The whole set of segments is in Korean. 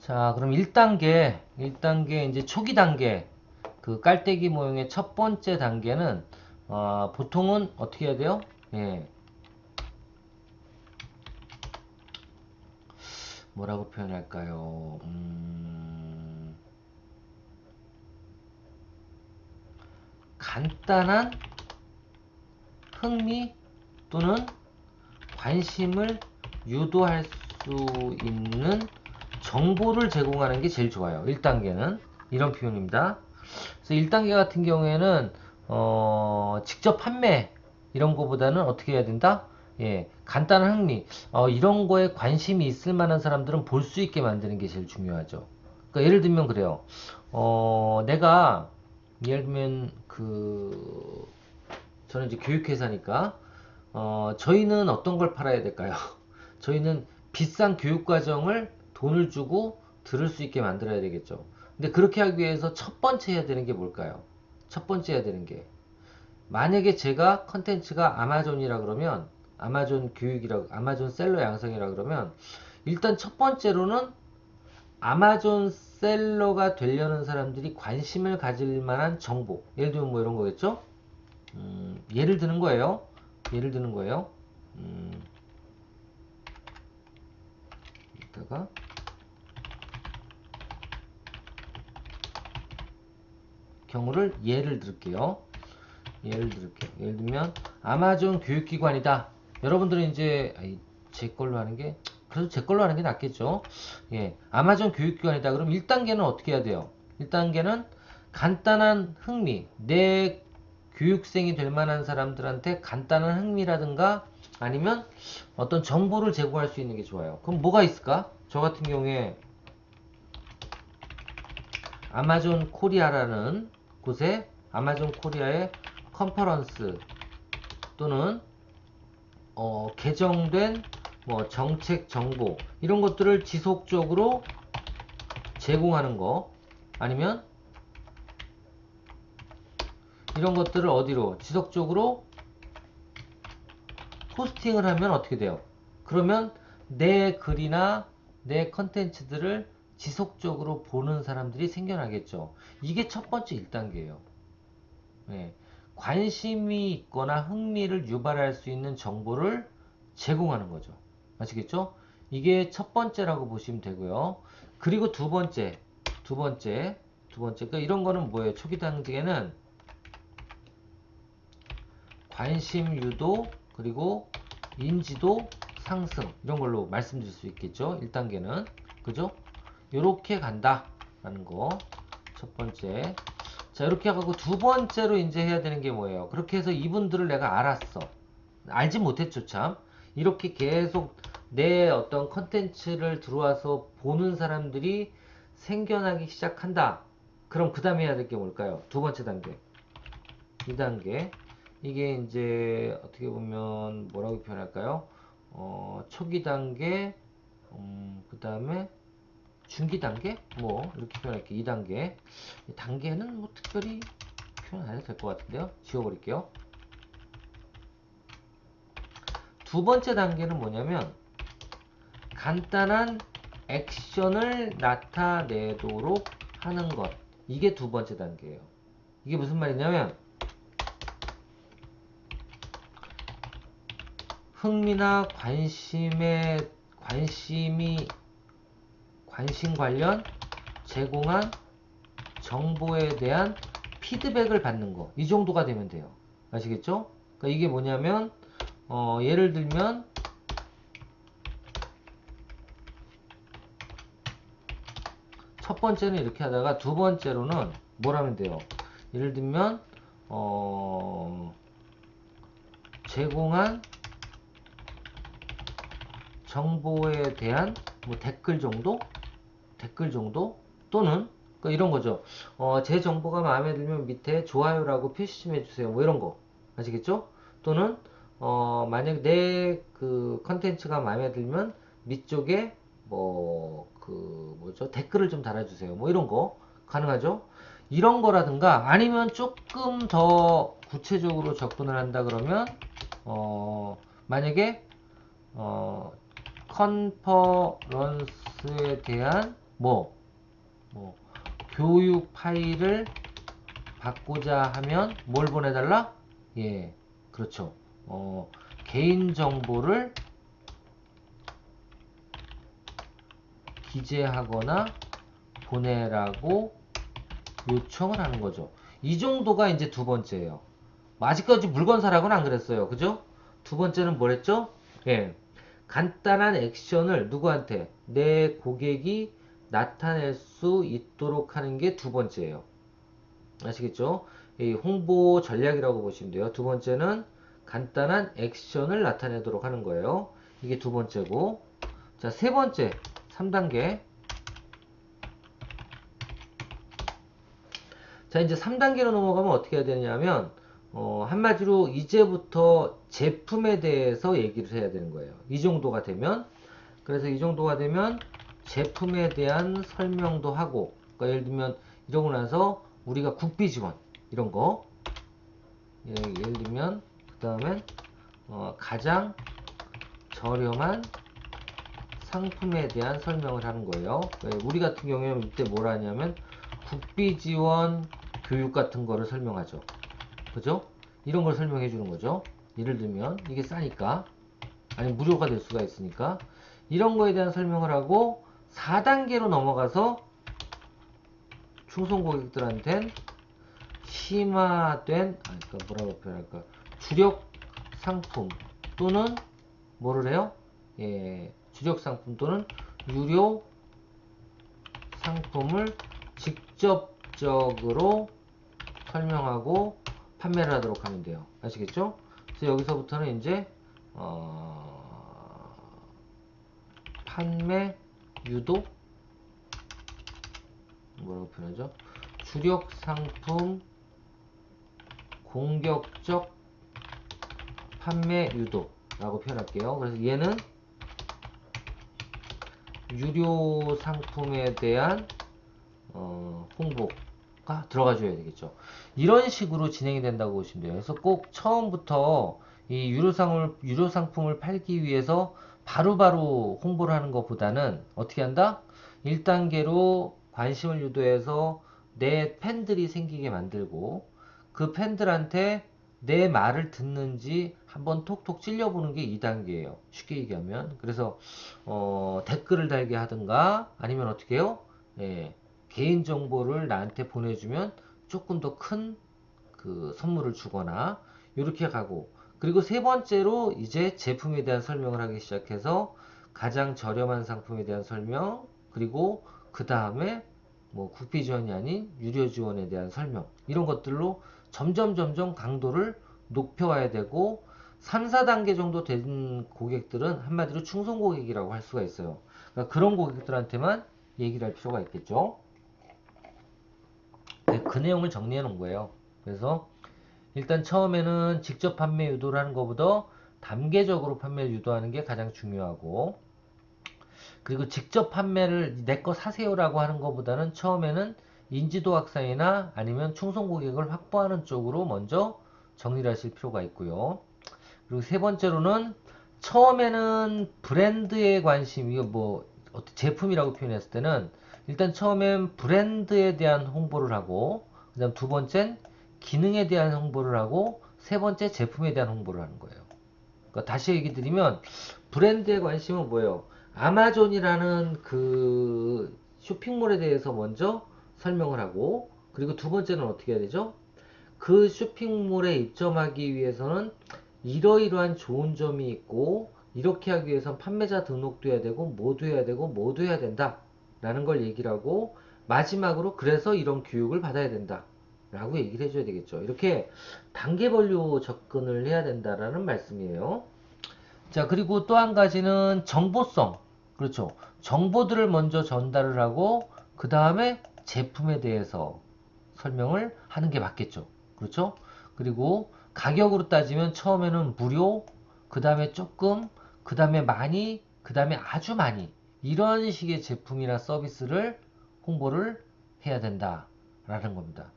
자, 그럼 1단계 이제 초기 단계, 그 깔때기 모형의 첫 번째 단계는, 보통은 어떻게 해야 돼요? 예, 뭐라고 표현할까요? 간단한 흥미 또는 관심을 유도할 수 있는 정보를 제공하는 게 제일 좋아요. 1단계는 이런 표현입니다. 그래서 1단계 같은 경우에는 직접 판매 이런 거보다는 어떻게 해야 된다? 예, 간단한 흥미 이런 거에 관심이 있을 만한 사람들은 볼 수 있게 만드는 게 제일 중요하죠. 그러니까 예를 들면 그래요. 내가 예를 들면 저는 이제 교육회사니까 저희는 어떤 걸 팔아야 될까요? 저희는 비싼 교육과정을 돈을 주고 들을 수 있게 만들어야 되겠죠. 근데 그렇게 하기 위해서 첫 번째 해야 되는 게 뭘까요? 첫 번째 해야 되는 게, 만약에 제가 컨텐츠가 아마존이라 그러면, 아마존 교육이라, 아마존 셀러 양성이라 그러면, 일단 첫 번째로는 아마존 셀러가 되려는 사람들이 관심을 가질 만한 정보, 예를 들면 뭐 이런 거겠죠? 예를 드는 거예요. 예를 드는 거예요. 이따가 경우를 예를 들게요. 예를 들게요. 예를 들면 아마존 교육기관이다. 여러분들은 이제 제 걸로 하는 게, 그래도 제 걸로 하는 게 낫겠죠. 예, 아마존 교육기관이다. 그럼 1단계는 어떻게 해야 돼요? 1단계는 간단한 흥미, 내 교육생이 될 만한 사람들한테 간단한 흥미라든가 아니면 어떤 정보를 제공할 수 있는 게 좋아요. 그럼 뭐가 있을까? 저 같은 경우에 아마존 코리아라는 곳에, 아마존 코리아의 컨퍼런스 또는 개정된 뭐 정책 정보 이런 것들을 지속적으로 제공하는 거, 아니면 이런 것들을 어디로 지속적으로 포스팅을 하면 어떻게 돼요? 그러면 내 글이나 내 컨텐츠들을 지속적으로 보는 사람들이 생겨나겠죠. 이게 첫 번째 1단계예요. 네. 관심이 있거나 흥미를 유발할 수 있는 정보를 제공하는 거죠. 아시겠죠? 이게 첫 번째라고 보시면 되고요. 그리고 두 번째, 그러니까 이런 거는 뭐예요? 초기 단계는 관심 유도, 그리고 인지도 상승, 이런 걸로 말씀드릴 수 있겠죠? 1단계는. 그죠? 요렇게 간다라는 거. 첫 번째. 자, 이렇게 하고 두 번째로 이제 해야 되는 게 뭐예요? 그렇게 해서 이분들을 내가 알았어. 알지 못했죠, 참. 이렇게 계속 내 어떤 컨텐츠를 들어와서 보는 사람들이 생겨나기 시작한다. 그럼 그 다음에 해야 될 게 뭘까요? 두 번째 단계. 2단계. 이게 이제 어떻게 보면 뭐라고 표현할까요? 초기 단계, 그 다음에 중기 단계? 뭐, 이렇게 표현할게요. 2단계. 단계는 뭐 특별히 표현 안 해도 될 것 같은데요. 지워버릴게요. 두 번째 단계는 뭐냐면, 간단한 액션을 나타내도록 하는 것. 이게 두 번째 단계예요. 이게 무슨 말이냐면, 흥미나 관심 관련 제공한 정보에 대한 피드백을 받는 거. 이 정도가 되면 돼요. 아시겠죠? 그러니까 이게 뭐냐면, 예를 들면, 첫 번째는 이렇게 하다가 두 번째로는 뭘 하면 돼요? 예를 들면, 제공한 정보에 대한 뭐 댓글 정도? 댓글 정도? 또는 그러니까 이런 거죠. 제 정보가 마음에 들면 밑에 좋아요라고 표시 좀 해주세요. 뭐 이런 거. 아시겠죠? 또는 만약 내 그 컨텐츠가 마음에 들면 밑쪽에 뭐 그 뭐죠? 댓글을 좀 달아주세요. 뭐 이런 거 가능하죠? 이런 거라든가 아니면 조금 더 구체적으로 접근을 한다 그러면 만약에 어, 컨퍼런스에 대한 뭐, 교육 파일을 받고자 하면 뭘 보내달라? 예, 그렇죠. 개인정보를 기재하거나 보내라고 요청을 하는 거죠. 이 정도가 이제 두 번째예요. 아직까지 물건사라고는 안 그랬어요. 그죠? 두 번째는 뭐랬죠? 예. 간단한 액션을 누구한테? 내 고객이 나타낼 수 있도록 하는 게 두 번째예요. 아시겠죠? 이 홍보 전략이라고 보시면 돼요. 두 번째는 간단한 액션을 나타내도록 하는 거예요. 이게 두 번째고. 자, 세 번째, 3단계. 자, 이제 3단계로 넘어가면 어떻게 해야 되냐면, 한마디로 이제부터 제품에 대해서 얘기를 해야 되는 거예요. 이 정도가 되면. 그래서 이 정도가 되면 제품에 대한 설명도 하고, 그러니까 예를 들면 이러고 나서 우리가 국비 지원, 이런 거. 예를 들면, 그 다음엔, 가장 저렴한 상품에 대한 설명을 하는 거예요. 우리 같은 경우에는 이때 뭘 하냐면, 국비 지원 교육 같은 거를 설명하죠. 그죠? 이런 걸 설명해 주는 거죠. 예를 들면 이게 싸니까 아니 무료가 될 수가 있으니까 이런 거에 대한 설명을 하고 4단계로 넘어가서 충성 고객들한텐 심화된 그러니까 뭐라고 표현할까 주력 상품 또는 뭐를 해요? 예, 주력 상품 또는 유료 상품을 직접적으로 설명하고 판매를 하도록 하면 돼요. 아시겠죠? 그래서 여기서부터는 이제 판매 유도 뭐라고 표현하죠? 주력 상품 공격적 판매 유도라고 표현할게요. 그래서 얘는 유료 상품에 대한 홍보가 들어가 줘야 되겠죠. 이런 식으로 진행이 된다고 보시면 돼요. 그래서 꼭 처음부터 이 유료 상품을 팔기 위해서 바로바로 홍보를 하는 것보다는 어떻게 한다? 1단계로 관심을 유도해서 내 팬들이 생기게 만들고 그 팬들한테 내 말을 듣는지 한번 톡톡 찔려보는 게 2단계예요. 쉽게 얘기하면. 그래서 댓글을 달게 하든가 아니면 어떻게 해요? 예, 개인정보를 나한테 보내주면 조금 더 큰 그 선물을 주거나 이렇게 가고 그리고 세 번째로 이제 제품에 대한 설명을 하기 시작해서 가장 저렴한 상품에 대한 설명 그리고 그 다음에 뭐 국비 지원이 아닌 유료 지원에 대한 설명 이런 것들로 점점 강도를 높여와야 되고 3, 4단계 정도 된 고객들은 한마디로 충성 고객이라고 할 수가 있어요. 그러니까 그런 고객들한테만 얘기를 할 필요가 있겠죠. 네, 그 내용을 정리해 놓은 거예요. 그래서 일단 처음에는 직접 판매 유도를 하는 것보다 단계적으로 판매를 유도하는 게 가장 중요하고 그리고 직접 판매를 내 거 사세요라고 하는 것보다는 처음에는 인지도 확산이나 아니면 충성 고객을 확보하는 쪽으로 먼저 정리를 하실 필요가 있고요. 그리고 세 번째로는 처음에는 브랜드에 관심, 이거 뭐 제품이라고 표현했을 때는 일단 처음엔 브랜드에 대한 홍보를 하고 그 다음 두 번째는 기능에 대한 홍보를 하고 세 번째 제품에 대한 홍보를 하는 거예요. 그러니까 다시 얘기 드리면 브랜드에 관심은 뭐예요? 아마존이라는 그 쇼핑몰에 대해서 먼저 설명을 하고 그리고 두 번째는 어떻게 해야 되죠? 그 쇼핑몰에 입점하기 위해서는 이러이러한 좋은 점이 있고 이렇게 하기 위해선 판매자 등록도 해야 되고 뭐도 해야 되고 뭐도 해야 된다 라는 걸 얘기를 하고 마지막으로 그래서 이런 교육을 받아야 된다 라고 얘기를 해줘야 되겠죠. 이렇게 단계별로 접근을 해야 된다라는 말씀이에요. 자, 그리고 또 한 가지는 정보성. 그렇죠. 정보들을 먼저 전달을 하고 그 다음에 제품에 대해서 설명을 하는 게 맞겠죠. 그렇죠? 그리고 가격으로 따지면 처음에는 무료, 그 다음에 조금, 그 다음에 많이, 그 다음에 아주 많이 이런 식의 제품이나 서비스를 홍보를 해야 된다라는 겁니다.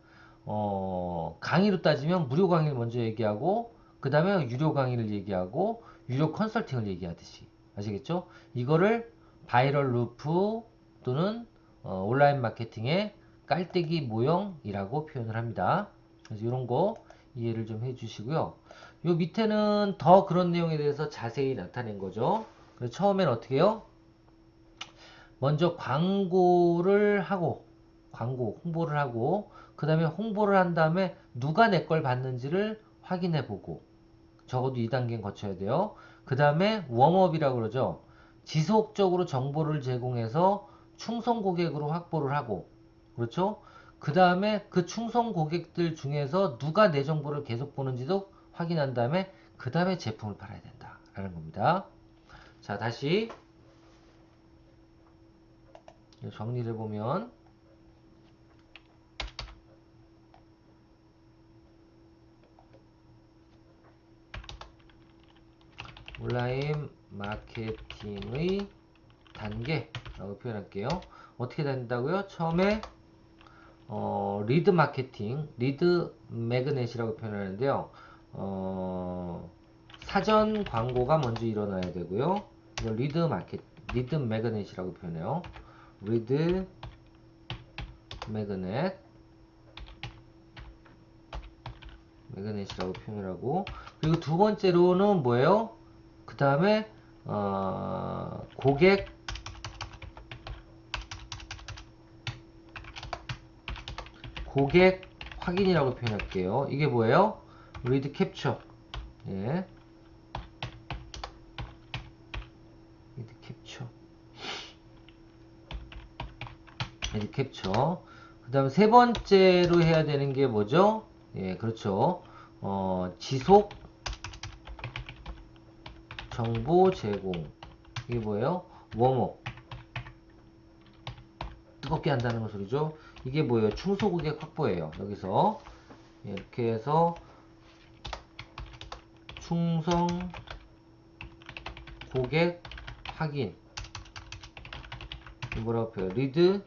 강의로 따지면 무료 강의를 먼저 얘기하고 그 다음에 유료 강의를 얘기하고 유료 컨설팅을 얘기하듯이 아시겠죠? 이거를 바이럴 루프 또는 온라인 마케팅의 깔때기 모형이라고 표현을 합니다. 그래서 이런 거 이해를 좀 해주시고요. 요 밑에는 더 그런 내용에 대해서 자세히 나타낸 거죠. 그래서 처음엔 어떻게 해요? 먼저 광고를 하고, 홍보를 하고, 그 다음에 홍보를 한 다음에 누가 내 걸 봤는지를 확인해 보고, 적어도 2단계는 거쳐야 돼요. 그 다음에 웜업이라고 그러죠. 지속적으로 정보를 제공해서 충성 고객으로 확보를 하고, 그렇죠? 그 다음에 그 충성 고객들 중에서 누가 내 정보를 계속 보는지도 확인한 다음에 그 다음에 제품을 팔아야 된다 라는 겁니다. 자, 다시 정리를 해보면 온라인 마케팅의 단계라고 표현할게요. 어떻게 된다고요? 처음에 리드 마케팅, 리드 매그넷이라고 표현하는데요. 사전 광고가 먼저 일어나야 되고요. 이걸 리드 매그넷이라고 표현해요. 리드 매그넷이라고 표현을 하고, 그리고 두 번째로는 뭐예요? 그 다음에 고객 확인이라고 표현할게요. 이게 뭐예요? 리드 캡처. 예. 리드 캡처. 그 다음에 세 번째로 해야 되는 게 뭐죠? 예, 그렇죠. 지속 정보 제공. 이게 뭐예요? 웜업. 뜨겁게 한다는 소리죠. 이게 뭐예요? 충소 고객 확보예요. 여기서 이렇게 해서 충성 고객 확인. 뭐라고 표해요? 리드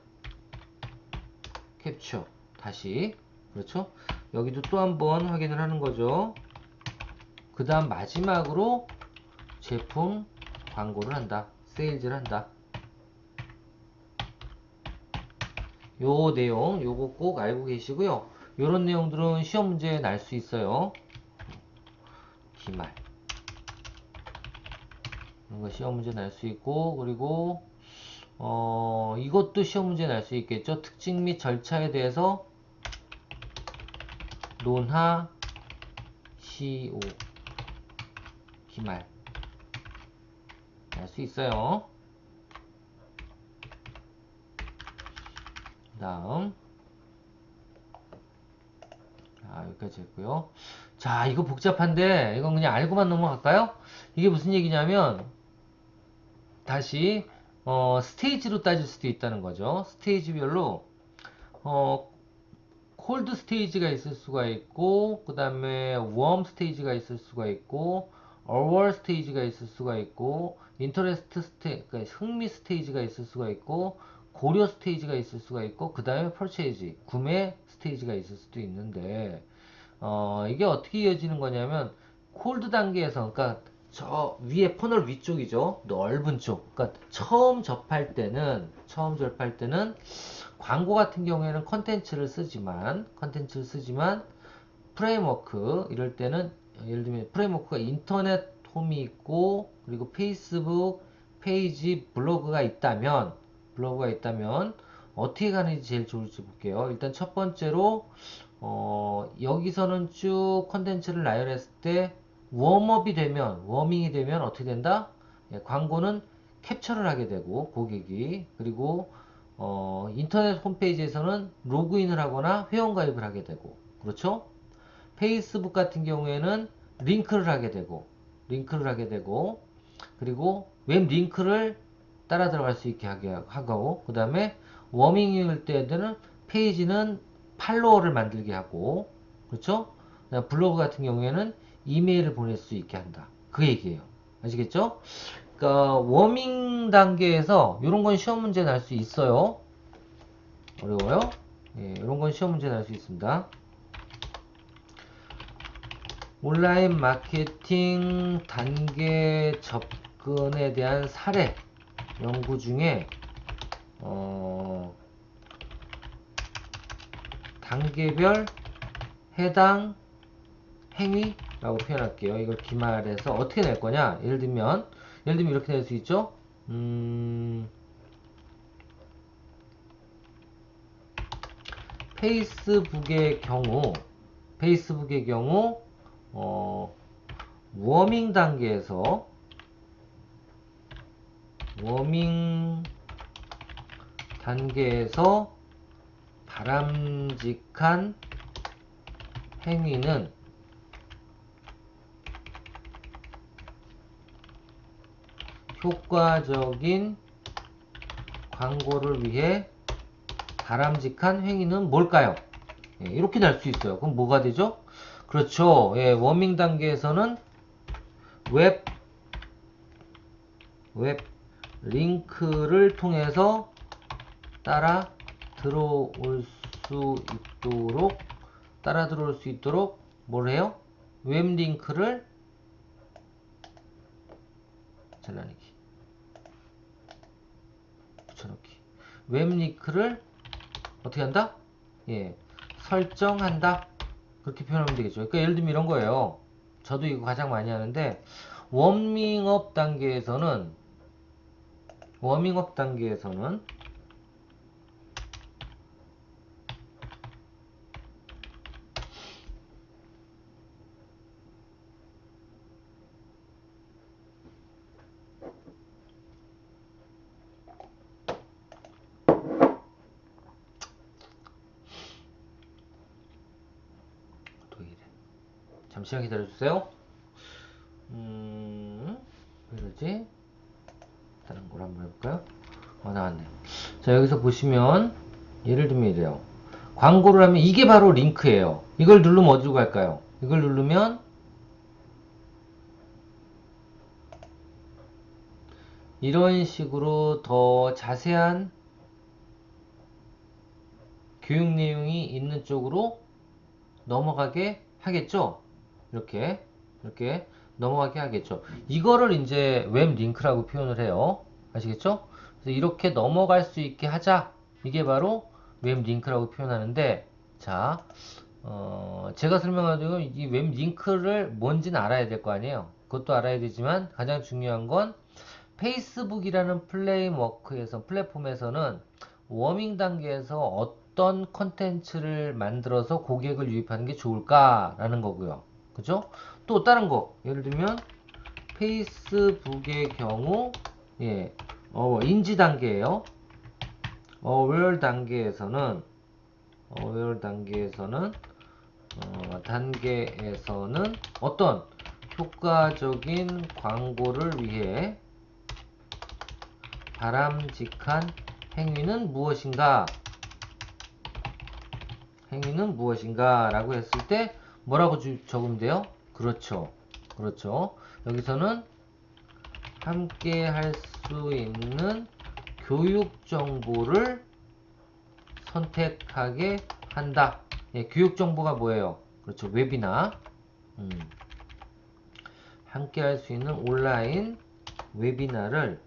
캡처. 다시. 그렇죠? 여기도 또 한번 확인을 하는 거죠. 그 다음 마지막으로 제품 광고를 한다. 세일즈를 한다. 요 내용, 요거 꼭 알고 계시고요. 요런 내용들은 시험 문제에 날 수 있어요. 기말. 이런 거 시험 문제 날 수 있고, 그리고, 이것도 시험 문제 날 수 있겠죠. 특징 및 절차에 대해서 논하, 시오, 기말. 날 수 있어요. 그 다음. 자, 여기까지 했고요. 자, 이거 복잡한데, 이건 그냥 알고만 넘어갈까요? 이게 무슨 얘기냐면, 다시, 스테이지로 따질 수도 있다는 거죠. 스테이지별로, 콜드 스테이지가 있을 수가 있고, 그 다음에 웜 스테이지가 있을 수가 있고, 어월 스테이지가 있을 수가 있고, 인터레스트 그러니까 흥미 스테이지가 있을 수가 있고, 고려 스테이지가 있을 수가 있고, 그 다음에 퍼체이지, 구매 스테이지가 있을 수도 있는데, 이게 어떻게 이어지는 거냐면, 콜드 단계에서, 그러니까 저 위에 퍼널 위쪽이죠. 넓은 쪽. 그러니까 처음 접할 때는 광고 같은 경우에는 컨텐츠를 쓰지만 프레임워크 이럴 때는 예를 들면 프레임워크가 인터넷 홈이 있고 그리고 페이스북 페이지 블로그가 있다면 어떻게 가는지 제일 좋을지 볼게요. 일단 첫 번째로 여기서는 쭉 컨텐츠를 나열했을 때 워밍이 되면 어떻게 된다? 예, 광고는 캡처를 하게 되고 고객이 그리고 인터넷 홈페이지에서는 로그인을 하거나 회원가입을 하게 되고 그렇죠? 페이스북 같은 경우에는 링크를 하게 되고 그리고 웹 링크를 따라 들어갈 수 있게 하고 그 다음에 워밍일 때는 페이지는 팔로워를 만들게 하고 그렇죠? 블로그 같은 경우에는 이메일을 보낼 수 있게 한다. 그 얘기예요. 아시겠죠? 그러니까 워밍 단계에서 이런 건 시험 문제 날 수 있어요. 어려워요? 예, 이런 건 시험 문제 날 수 있습니다. 온라인 마케팅 단계 접근에 대한 사례 연구 중에 단계별 해당 행위라고 표현할게요. 이걸 기말해서 어떻게 낼 거냐? 예를 들면 이렇게 낼 수 있죠? 페이스북의 경우 워밍 단계에서 바람직한 행위는 효과적인 광고를 위해 바람직한 행위는 뭘까요? 예, 이렇게 날 수 있어요. 그럼 뭐가 되죠? 그렇죠. 예, 워밍 단계에서는 웹 링크를 통해서 따라 들어올 수 있도록 뭘 해요? 웹 링크를 잘라내기, 붙여넣기. 웹 링크를 어떻게 한다? 예, 설정한다. 그렇게 표현하면 되겠죠. 그러니까 예를 들면 이런 거예요. 저도 이거 가장 많이 하는데 워밍업 단계에서는 잠시만 기다려주세요. 왜 이러지? 다른 걸 한번 해볼까요? 나왔네요. 자, 여기서 보시면 예를 들면 이래요. 광고를 하면 이게 바로 링크예요. 이걸 누르면 어디로 갈까요? 이걸 누르면 이런 식으로 더 자세한 교육 내용이 있는 쪽으로 넘어가게 하겠죠? 이렇게 넘어가게 하겠죠. 이거를 이제 웹 링크라고 표현을 해요. 아시겠죠? 그래서 이렇게 넘어갈 수 있게 하자. 이게 바로 웹 링크라고 표현하는데, 자, 제가 설명하자면 이 웹 링크를 뭔지는 알아야 될 거 아니에요. 그것도 알아야 되지만 가장 중요한 건 페이스북이라는 플랫폼에서는 워밍 단계에서 어떤 컨텐츠를 만들어서 고객을 유입하는 게 좋을까라는 거고요. 그죠? 또 다른 거 예를 들면 페이스북의 경우 인지 단계예요. 어웨어 단계에서는 어떤 효과적인 광고를 위해 바람직한 행위는 무엇인가 라고 했을 때 뭐라고 적으면 돼요? 그렇죠. 여기서는 함께 할 수 있는 교육 정보를 선택하게 한다. 예, 교육 정보가 뭐예요? 그렇죠. 웨비나. 함께 할 수 있는 온라인 웨비나에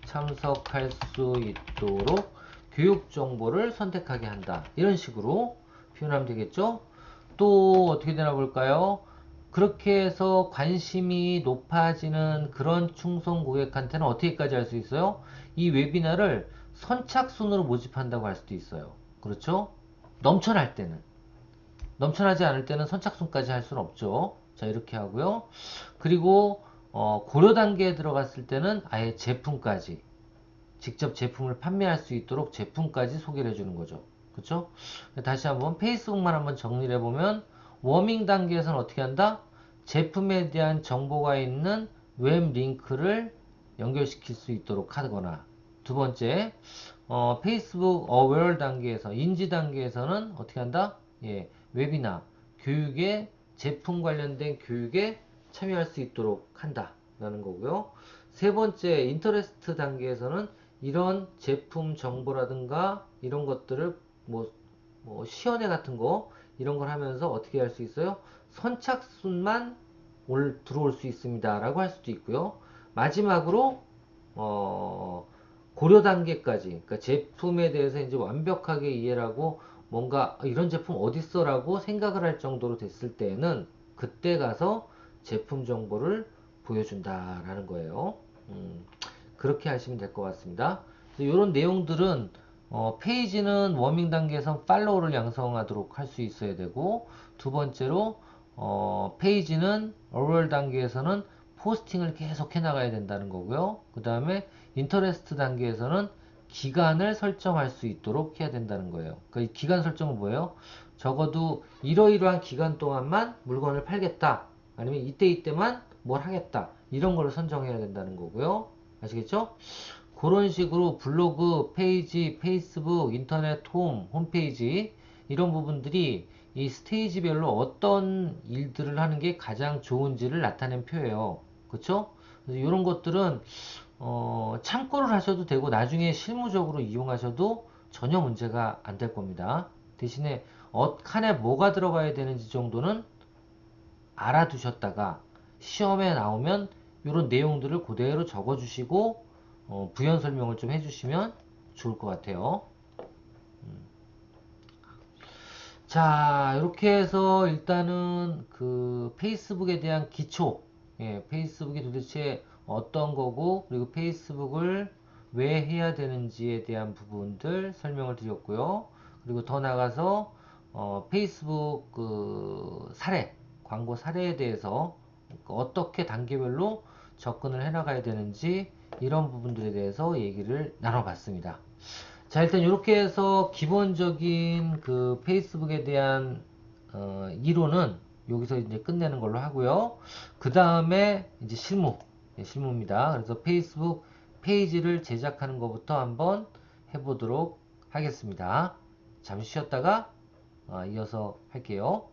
참석할 수 있도록 교육 정보를 선택하게 한다. 이런 식으로 표현하면 되겠죠? 또 어떻게 되나 볼까요? 그렇게 해서 관심이 높아지는 그런 충성 고객한테는 어떻게까지 할 수 있어요? 이 웨비나를 선착순으로 모집한다고 할 수도 있어요. 그렇죠? 넘쳐나지 않을 때는 선착순까지 할 수는 없죠. 자, 이렇게 하고요. 그리고 고려 단계에 들어갔을 때는 아예 제품까지, 직접 제품을 판매할 수 있도록 제품까지 소개를 해주는 거죠. 그렇죠? 다시 한번 페이스북만 한번 정리를 해보면 워밍 단계에서는 어떻게 한다? 제품에 대한 정보가 있는 웹 링크를 연결시킬 수 있도록 하거나, 두 번째 페이스북 어웨어 단계에서, 인지 단계에서는 어떻게 한다? 예, 웨비나, 제품 관련된 교육에 참여할 수 있도록 한다 라는 거고요. 세 번째 인터레스트 단계에서는 이런 제품 정보라든가 이런 것들을 시연회 같은 거 이런 걸 하면서 어떻게 할 수 있어요? 선착순만 들어올 수 있습니다 라고 할 수도 있고요. 마지막으로 고려 단계까지, 그러니까 제품에 대해서 이제 완벽하게 이해를 하고 뭔가 이런 제품 어딨어라고 생각을 할 정도로 됐을 때는 그때 가서 제품 정보를 보여준다라는 거예요. 그렇게 하시면 될 것 같습니다. 이런 내용들은 페이지는 워밍 단계에서 팔로우를 양성하도록 할 수 있어야 되고, 두 번째로 페이지는 어월 단계에서는 포스팅을 계속 해나가야 된다는 거고요. 그 다음에 인터레스트 단계에서는 기간을 설정할 수 있도록 해야 된다는 거예요. 그러니까 이 기간 설정은 뭐예요? 적어도 이러이러한 기간 동안만 물건을 팔겠다. 아니면 이때만 뭘 하겠다. 이런 걸 선정해야 된다는 거고요. 아시겠죠? 그런 식으로 블로그, 페이지, 페이스북, 인터넷, 홈페이지 이런 부분들이 이 스테이지별로 어떤 일들을 하는 게 가장 좋은지를 나타낸 표예요. 그쵸? 그래서 이런 것들은 참고를 하셔도 되고 나중에 실무적으로 이용하셔도 전혀 문제가 안 될 겁니다. 대신에 칸에 뭐가 들어가야 되는지 정도는 알아두셨다가 시험에 나오면 이런 내용들을 그대로 적어주시고 부연 설명을 좀 해주시면 좋을 것 같아요. 자, 이렇게 해서 일단은 그 페이스북에 대한 기초, 페이스북이 도대체 어떤 거고, 그리고 페이스북을 왜 해야 되는지에 대한 부분들 설명을 드렸고요. 그리고 더 나가서 페이스북 그 사례, 광고 사례에 대해서 어떻게 단계별로 접근을 해나가야 되는지 이런 부분들에 대해서 얘기를 나눠봤습니다. 자, 일단 이렇게 해서 기본적인 그 페이스북에 대한 이론은 여기서 이제 끝내는 걸로 하고요. 그 다음에 이제 실무입니다. 그래서 페이스북 페이지를 제작하는 것부터 한번 해보도록 하겠습니다. 잠시 쉬었다가 이어서 할게요.